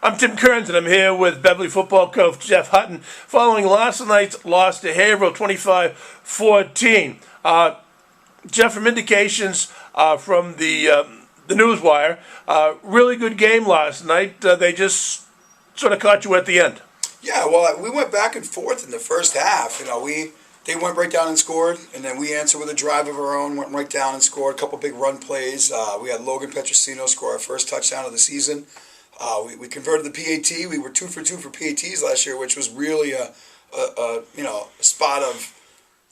I'm Tim Kearns, and I'm here with Beverly football coach Jeff Hutton following last night's loss to Haverhill 25-14. Jeff, from indications from the Newswire, really good game last night. They just sort of caught you at the end. Yeah, well, we went back and forth in the first half. They went right down and scored, and then we answered with a drive of our own, went right down and scored a couple big run plays. We had Logan Petrosino score our first touchdown of the season. We converted the PAT. We were 2 for 2 for PATs last year, which was really a spot of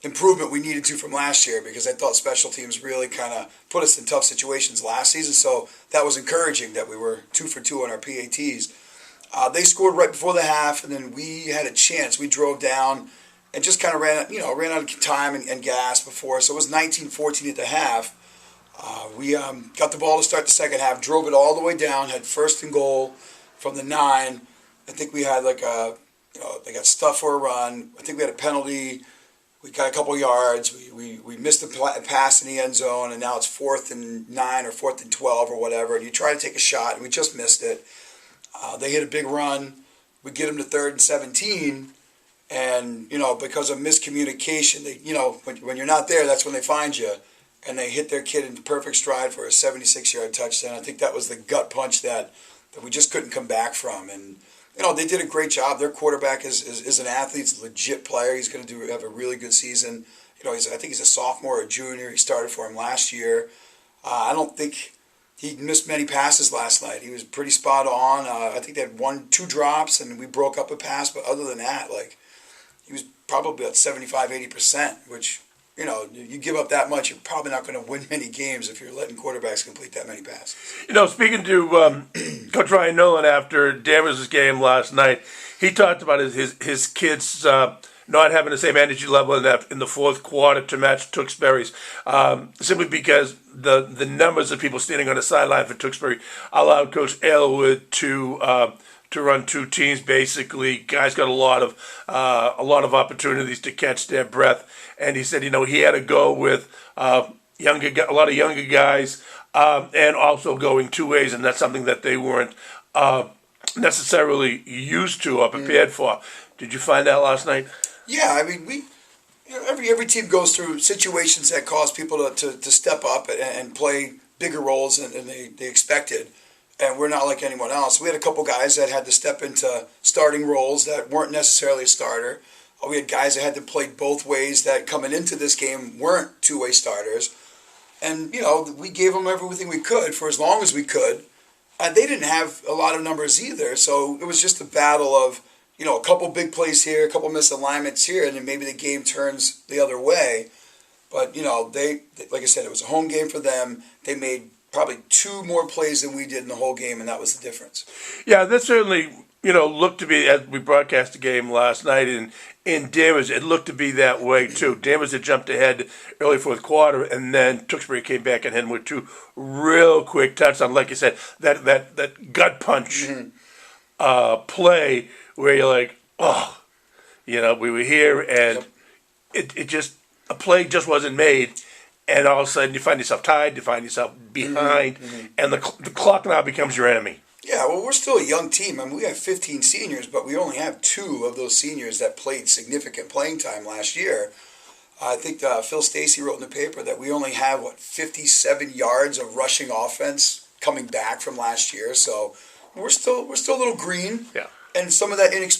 improvement we needed to from last year, because I thought special teams really kind of put us in tough situations last season. So that was encouraging that we were 2 for 2 on our PATs. They scored right before the half, and then we had a chance. We drove down and just kind of ran out of time and gas before. So it was 19-14 at the half. We got the ball to start the second half, drove it all the way down, had first and goal from the 9. I think we had they got stuff for a run. I think we had a penalty. We got a couple yards. We missed a pass in the end zone, and now it's 4th and 9 or 4th and 12 or whatever. And you try to take a shot, and we just missed it. They hit a big run. We get them to 3rd and 17, and because of miscommunication, when you're not there, that's when they find you. And they hit their kid in perfect stride for a 76-yard touchdown. I think that was the gut punch that we just couldn't come back from. And they did a great job. Their quarterback is an athlete. He's a legit player. He's going to have a really good season. I think he's a sophomore or junior. He started for him last year. I don't think he missed many passes last night. He was pretty spot on. I think they had 1-2 drops, and we broke up a pass. But other than that, he was probably at 75-80%, which, you give up that much, you're probably not going to win many games if you're letting quarterbacks complete that many passes. Speaking to Coach Ryan Nolan after Danvers' game last night, he talked about his kids not having the same energy level in the fourth quarter to match Tewksbury's, simply because the numbers of people standing on the sideline for Tewksbury allowed Coach Aylward to run two teams. Basically, guys got a lot of opportunities to catch their breath, and he said, he had to go with a lot of younger guys, and also going two ways, and that's something that they weren't necessarily used to or prepared for. Did you find that last night? Yeah, every team goes through situations that cause people to step up and play bigger roles than they expected. And we're not like anyone else. We had a couple guys that had to step into starting roles that weren't necessarily a starter. We had guys that had to play both ways that coming into this game weren't two-way starters. And, we gave them everything we could for as long as we could. They didn't have a lot of numbers either, so it was just a battle of, a couple big plays here, a couple misalignments here, and then maybe the game turns the other way. But, they, like I said, it was a home game for them. They made probably 2 more plays than we did in the whole game, and that was the difference. Yeah, that certainly, looked to be, as we broadcast the game last night in Danvers, it looked to be that way too. Danvers had jumped ahead early fourth quarter, and then Tewksbury came back and hit him with 2 real quick touchdowns. Like you said, that gut punch play where you're like, oh, we were here, and it just, a play just wasn't made. And all of a sudden, you find yourself tied, you find yourself behind, and the clock now becomes your enemy. Yeah, well, we're still a young team. We have 15 seniors, but we only have 2 of those seniors that played significant playing time last year. I think Phil Stacy wrote in the paper that we only have, 57 yards of rushing offense coming back from last year. So we're still a little green. Yeah. And some of that inexperience